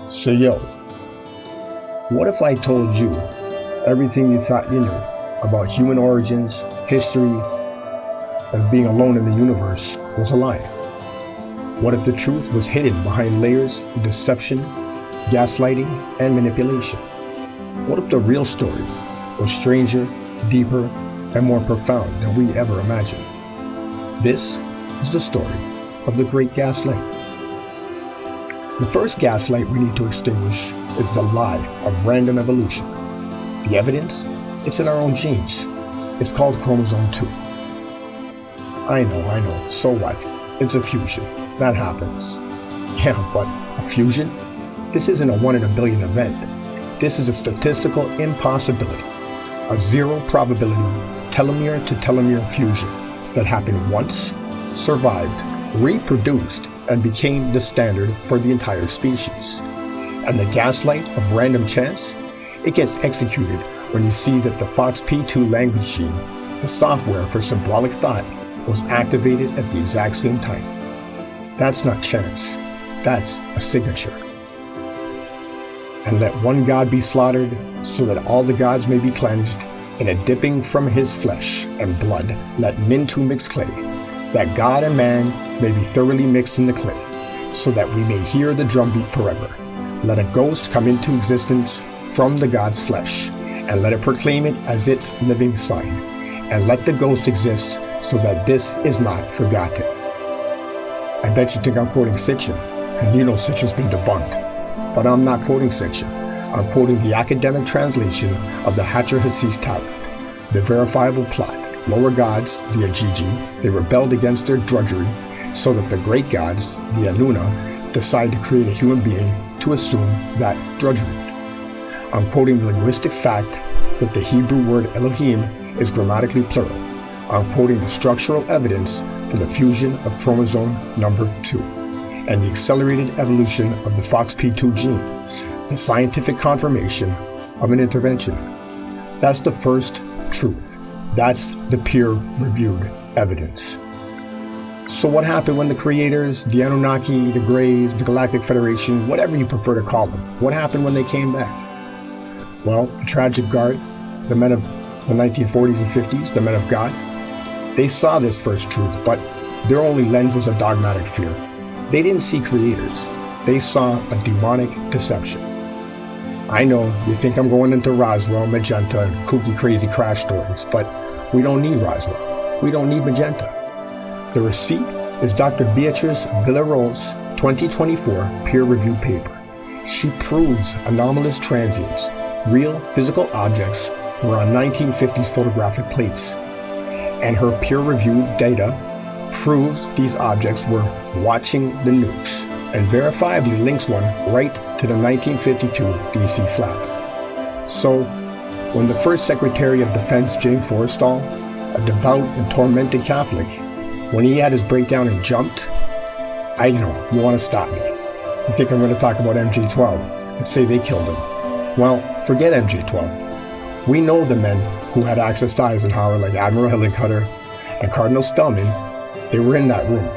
So yo, what if I told you everything you thought you knew about human origins, history, and being alone in the universe was a lie? What if the truth was hidden behind layers of deception, gaslighting, and manipulation? What if the real story was stranger, deeper, and more profound than we ever imagined? This is the story of the Great Gaslight. The first gaslight we need to extinguish is the lie of random evolution. The evidence? It's in our own genes. It's called chromosome 2. I know, so what? It's a fusion. That happens. Yeah, but a fusion? This isn't a 1 in a billion event. This is a statistical impossibility. A zero probability telomere to telomere fusion that happened once, survived, reproduced, and became the standard for the entire species. And the gaslight of random chance? It gets executed when you see that the FOXP2 language gene, the software for symbolic thought, was activated at the exact same time. That's not chance. That's a signature. And let one god be slaughtered so that all the gods may be cleansed. In a dipping from his flesh and blood, let men to mix clay, that God and man may be thoroughly mixed in the clay, so that we may hear the drumbeat forever. Let a ghost come into existence from the God's flesh, and let it proclaim it as its living sign. And let the ghost exist so that this is not forgotten. I bet you think I'm quoting Sitchin, and you know Sitchin's been debunked. But I'm not quoting Sitchin. I'm quoting the academic translation of the Hatcher-Hassis tablet, the verifiable plot. Lower gods, the Ajiji, they rebelled against their drudgery so that the great gods, the Anuna, decide to create a human being to assume that drudgery. I'm quoting the linguistic fact that the Hebrew word Elohim is grammatically plural. I'm quoting the structural evidence for the fusion of chromosome number 2 and the accelerated evolution of the FOXP2 gene, the scientific confirmation of an intervention. That's the first truth. That's the peer-reviewed evidence. So what happened when the creators, the Anunnaki, the Greys, the Galactic Federation, whatever you prefer to call them, what happened when they came back? Well, the tragic guard, the men of the 1940s and 50s, the men of God, they saw this first truth, but their only lens was a dogmatic fear. They didn't see creators. They saw a demonic deception. I know you think I'm going into Roswell, Magenta, and kooky crazy crash stories, but we don't need Roswell. We don't need Magenta. The receipt is Dr. Beatrice Villarreal's 2024 peer-reviewed paper. She proves anomalous transients, real physical objects, were on 1950s photographic plates. And her peer-reviewed data proves these objects were watching the nukes, and verifiably links one right to the 1952 DC flag. So, when the first Secretary of Defense, James Forrestal, a devout and tormented Catholic, when he had his breakdown and jumped, I know, you want to stop me. You think I'm going to talk about MJ-12 and say they killed him. Well, forget MJ-12. We know the men who had access to Eisenhower, like Admiral Hillencutter and Cardinal Spellman. They were in that room.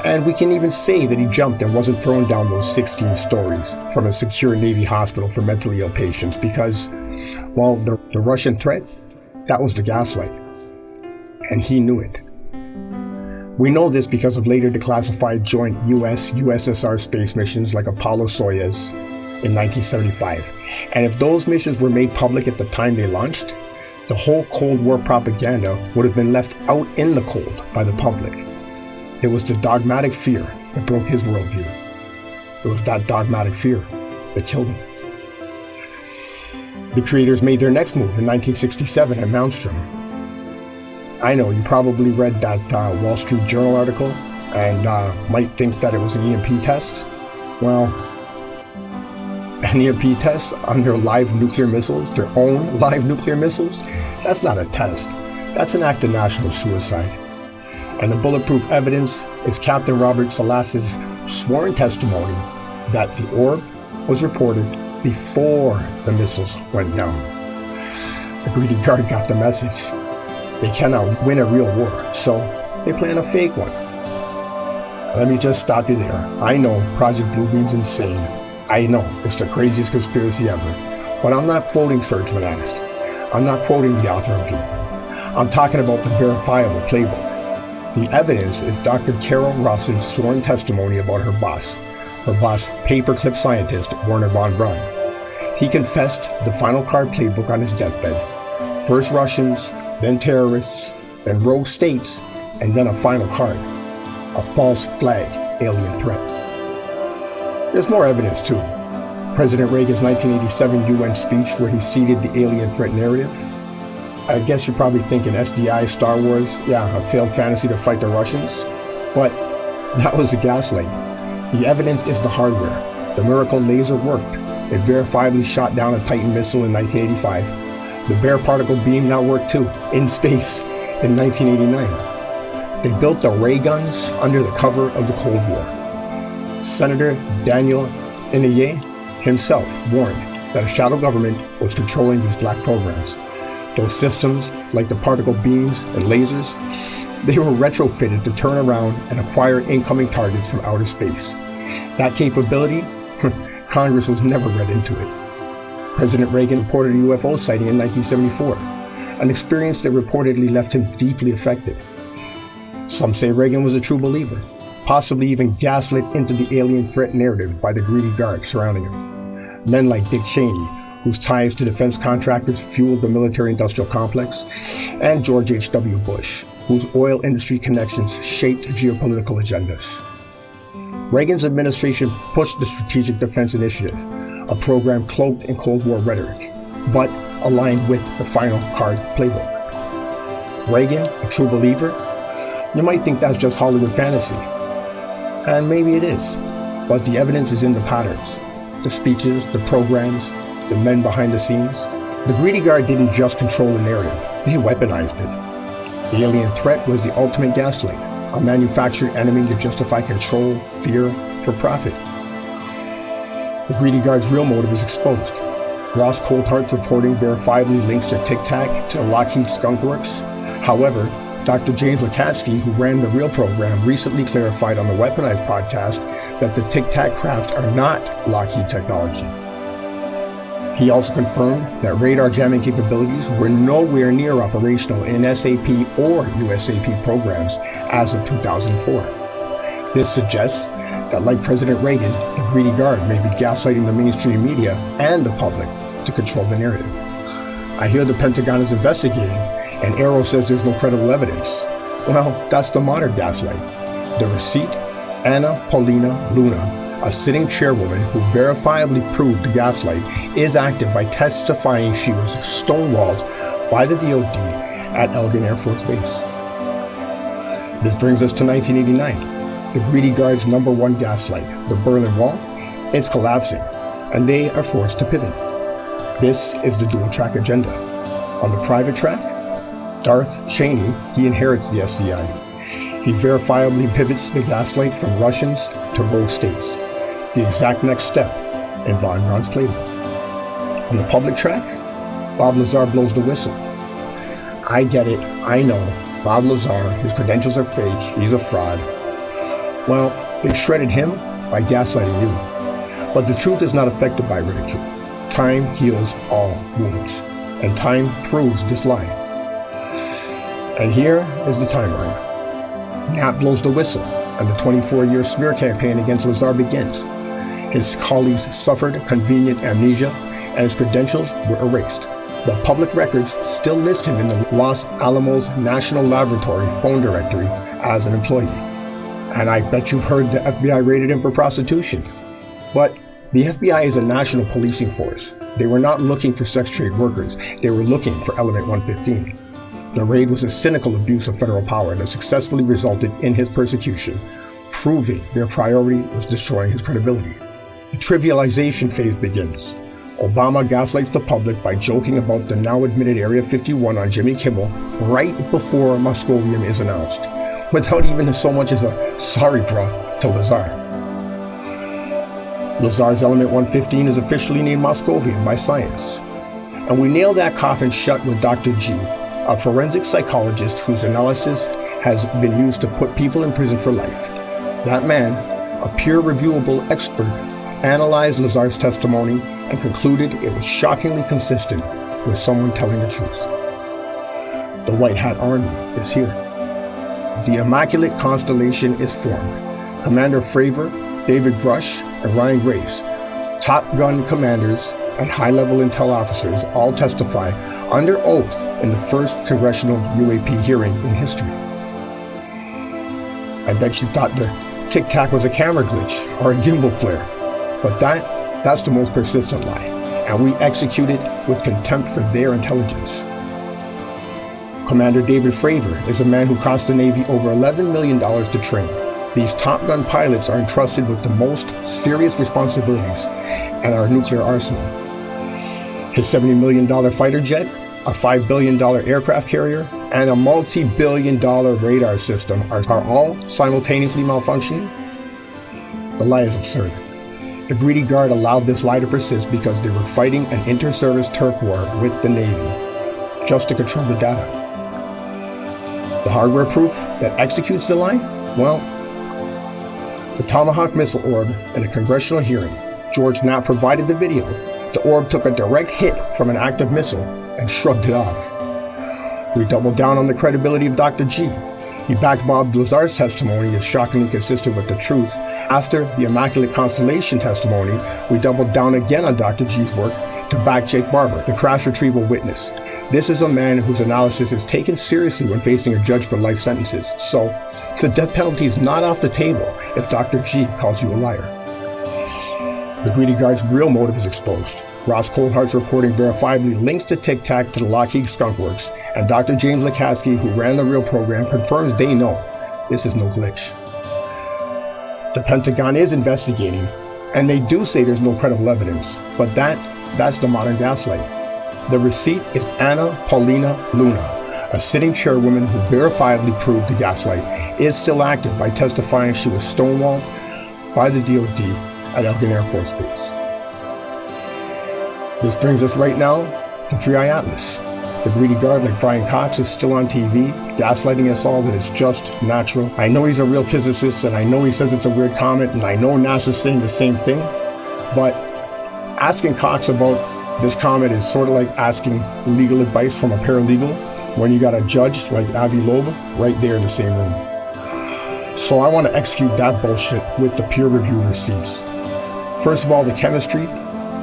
And we can even say that he jumped and wasn't thrown down those 16 stories from a secure Navy hospital for mentally ill patients because, well, the Russian threat, that was the gaslight. And he knew it. We know this because of later declassified joint US-USSR space missions like Apollo-Soyuz in 1975. And if those missions were made public at the time they launched, the whole Cold War propaganda would have been left out in the cold by the public. It was the dogmatic fear that broke his worldview. It was that dogmatic fear that killed him. The creators made their next move in 1967 at Malmstrom. I know you probably read that Wall Street Journal article and might think that it was an EMP test. Well, an EMP test on their live nuclear missiles, their own live nuclear missiles, that's not a test. That's an act of national suicide. And the bulletproof evidence is Captain Robert Salas's sworn testimony that the orb was reported before the missiles went down. The greedy guard got the message. They cannot win a real war, so they plan a fake one. Let me just stop you there. I know Project Bluebeam's insane. I know, it's the craziest conspiracy ever. But I'm not quoting Serge Manast. I'm not quoting the author of Breakaway. I'm talking about the verifiable playbook. The evidence is Dr. Carol Ross's sworn testimony about her boss, paperclip scientist Werner von Braun. He confessed the final card playbook on his deathbed. First Russians, then terrorists, then rogue states, and then a final card, a false flag alien threat. There's more evidence too. President Reagan's 1987 UN speech where he seeded the alien threat narrative. I guess you're probably thinking SDI, Star Wars, a failed fantasy to fight the Russians. But that was the gaslight. The evidence is the hardware. The miracle laser worked. It verifiably shot down a Titan missile in 1985. The bare particle beam now worked too, in space, in 1989. They built the ray guns under the cover of the Cold War. Senator Daniel Inouye himself warned that a shadow government was controlling these black programs. Those systems, like the particle beams and lasers, they were retrofitted to turn around and acquire incoming targets from outer space. That capability, Congress was never read into it. President Reagan reported a UFO sighting in 1974, an experience that reportedly left him deeply affected. Some say Reagan was a true believer, possibly even gaslit into the alien threat narrative by the greedy guards surrounding him. Men like Dick Cheney, whose ties to defense contractors fueled the military-industrial complex, and George H.W. Bush, whose oil industry connections shaped geopolitical agendas. Reagan's administration pushed the Strategic Defense Initiative, a program cloaked in Cold War rhetoric, but aligned with the final card playbook. Reagan, a true believer? You might think that's just Hollywood fantasy. And maybe it is, but the evidence is in the patterns, the speeches, the programs, the men behind the scenes. The greedy guard didn't just control the narrative, they weaponized it. The alien threat was the ultimate gaslight, a manufactured enemy to justify control, fear, for profit. The greedy guard's real motive is exposed. Ross Coulthart's reporting verifiably links their Tic Tac to the Lockheed Skunk Works. However, Dr. James Lukatsky, who ran the real program, recently clarified on the Weaponized podcast that the Tic Tac craft are not Lockheed technology. He also confirmed that radar jamming capabilities were nowhere near operational in SAP or USAP programs as of 2004. This suggests that, like President Reagan, the greedy guard may be gaslighting the mainstream media and the public to control the narrative. I hear the Pentagon is investigating, and Arrow says there's no credible evidence. Well, that's the modern gaslight. The receipt, Anna Paulina Luna, a sitting chairwoman who verifiably proved the gaslight, is active by testifying she was stonewalled by the DoD at Elgin Air Force Base. This brings us to 1989, the greedy guard's number one gaslight, the Berlin Wall. It's collapsing, and they are forced to pivot. This is the dual-track agenda. On the private track, Darth Cheney, he inherits the SDI. He verifiably pivots the gaslight from Russians to rogue states, the exact next step in von Braun's playbook. On the public track, Bob Lazar blows the whistle. I get it, I know, Bob Lazar, his credentials are fake, he's a fraud. Well, they shredded him by gaslighting you. But the truth is not affected by ridicule. Time heals all wounds, and time proves this lie. And here is the timeline. Knapp blows the whistle, and the 24-year smear campaign against Lazar begins. His colleagues suffered convenient amnesia, and his credentials were erased. But public records still list him in the Los Alamos National Laboratory phone directory as an employee. And I bet you've heard the FBI raided him for prostitution. But the FBI is a national policing force. They were not looking for sex trade workers. They were looking for Element 115. The raid was a cynical abuse of federal power that successfully resulted in his persecution, proving their priority was destroying his credibility. The trivialization phase begins. Obama gaslights the public by joking about the now admitted Area 51 on Jimmy Kimmel right before Moscovium is announced, without even so much as a sorry bruh to Lazar. Lazar's Element 115 is officially named Moscovium by science. And we nail that coffin shut with Dr. G, a forensic psychologist whose analysis has been used to put people in prison for life. That man, a peer-reviewable expert, analyzed Lazar's testimony and concluded it was shockingly consistent with someone telling the truth. The White Hat Army is here. The Immaculate Constellation is formed. Commander Fravor, David Grush, and Ryan Graves, Top Gun commanders and high-level intel officers, all testify under oath in the first congressional UAP hearing in history. I bet you thought the Tic Tac was a camera glitch or a gimbal flare, but that's the most persistent lie, and we execute it with contempt for their intelligence. Commander David Fravor is a man who cost the Navy over $11 million to train. These Top Gun pilots are entrusted with the most serious responsibilities in our nuclear arsenal. His $70 million fighter jet, a $5 billion aircraft carrier, and a multi-billion dollar radar system are all simultaneously malfunctioning? The lie is absurd. The greedy guard allowed this lie to persist because they were fighting an inter-service turf war with the Navy, just to control the data. The hardware proof that executes the lie? Well, the Tomahawk missile orb in a congressional hearing, George Knapp provided the video. The orb took a direct hit from an active missile and shrugged it off. We doubled down on the credibility of Dr. G. He backed Bob Lazar's testimony as shockingly consistent with the truth. After the Immaculate Constellation testimony, we doubled down again on Dr. G's work to back Jake Barber, the crash retrieval witness. This is a man whose analysis is taken seriously when facing a judge for life sentences. So, the death penalty is not off the table if Dr. G calls you a liar. The greedy guard's real motive is exposed. Ross Coulthart's reporting verifiably links the Tic Tac to the Lockheed Skunk Works, and Dr. James Lukatsky, who ran the real program, confirms they know this is no glitch. The Pentagon is investigating, and they do say there's no credible evidence, but that's the modern gaslight. The receipt is Anna Paulina Luna, a sitting chairwoman who verifiably proved the gaslight is still active by testifying she was stonewalled by the DoD at Elgin Air Force Base. This brings us right now to 3i Atlas. The greedy guard like Brian Cox is still on TV, gaslighting us all that it's just natural. I know he's a real physicist, and I know he says it's a weird comet, and I know NASA's saying the same thing, but asking Cox about this comet is sort of like asking legal advice from a paralegal when you got a judge like Avi Loeb right there in the same room. So I want to execute that bullshit with the peer-reviewed receipts. First of all, the chemistry.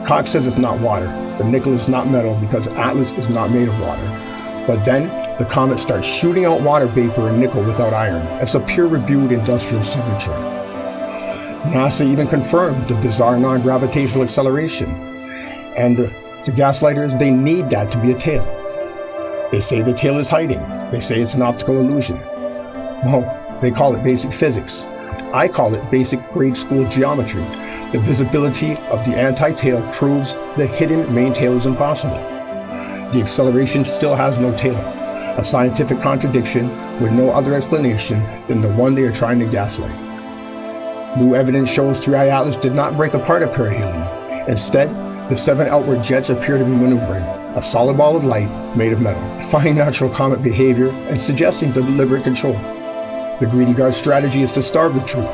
Cox says it's not water, but nickel is not metal because Atlas is not made of water. But then, the comet starts shooting out water vapor and nickel without iron. It's a peer-reviewed industrial signature. NASA even confirmed the bizarre non-gravitational acceleration. And the gaslighters, they need that to be a tail. They say the tail is hiding. They say it's an optical illusion. Well, they call it basic physics. I call it basic grade school geometry. The visibility of the anti-tail proves the hidden main tail is impossible. The acceleration still has no tail, a scientific contradiction with no other explanation than the one they are trying to gaslight. New evidence shows 3i Atlas did not break apart at perihelion. Instead, the 7 outward jets appear to be maneuvering, a solid ball of light made of metal, defying natural comet behavior and suggesting deliberate control. The greedy guard's strategy is to starve the truth.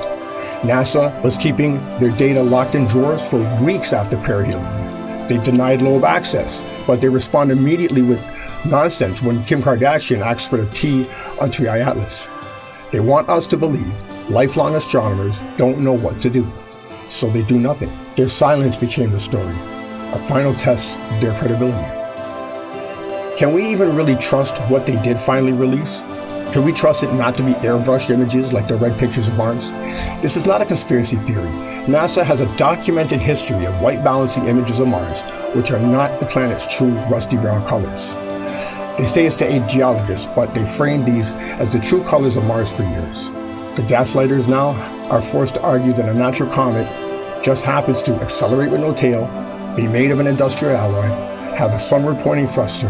NASA was keeping their data locked in drawers for weeks after perihelion. They denied Loeb access, but they respond immediately with nonsense when Kim Kardashian asks for the tea on 3i Atlas. They want us to believe lifelong astronomers don't know what to do, so they do nothing. Their silence became the story, a final test of their credibility. Can we even really trust what they did finally release? Can we trust it not to be airbrushed images like the red pictures of Mars? This is not a conspiracy theory. NASA has a documented history of white balancing images of Mars, which are not the planet's true rusty brown colors. They say it's to aid geologists, but they framed these as the true colors of Mars for years. The gaslighters now are forced to argue that a natural comet just happens to accelerate with no tail, be made of an industrial alloy, have a sunward pointing thruster,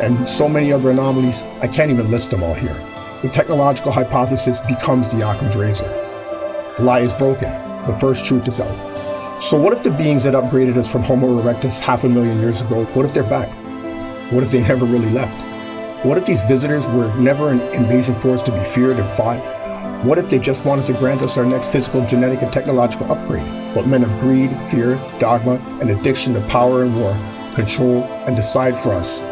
and so many other anomalies, I can't even list them all here. The technological hypothesis becomes the Occam's razor. The lie is broken. The first truth is out. So what if the beings that upgraded us from Homo erectus 500,000 years ago, what if they're back? What if they never really left? What if these visitors were never an invasion force to be feared and fought? What if they just wanted to grant us our next physical, genetic, and technological upgrade? But men of greed, fear, dogma, and addiction to power and war control and decide for us.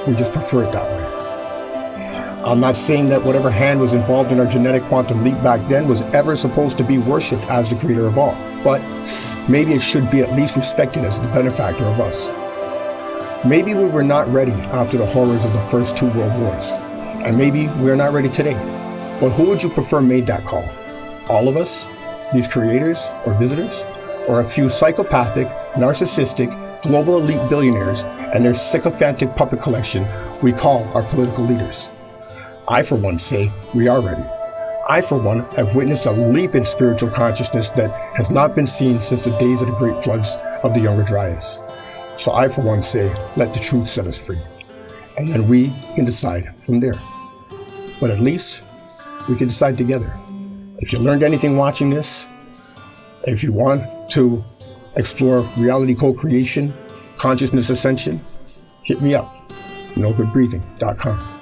We just prefer it that way. I'm not saying that whatever hand was involved in our genetic quantum leap back then was ever supposed to be worshipped as the creator of all, but maybe it should be at least respected as the benefactor of us. Maybe we were not ready after the horrors of the first 2 world wars, and maybe we're not ready today. But who would you prefer made that call? All of us, these creators or visitors, or a few psychopathic, narcissistic, global elite billionaires and their sycophantic puppet collection we call our political leaders? I, for one, say we are ready. I, for one, have witnessed a leap in spiritual consciousness that has not been seen since the days of the great floods of the Younger Dryas. So I, for one, say, let the truth set us free. And then we can decide from there. But at least we can decide together. If you learned anything watching this, if you want to explore reality co-creation, consciousness ascension, hit me up, nogoodbreathing.com.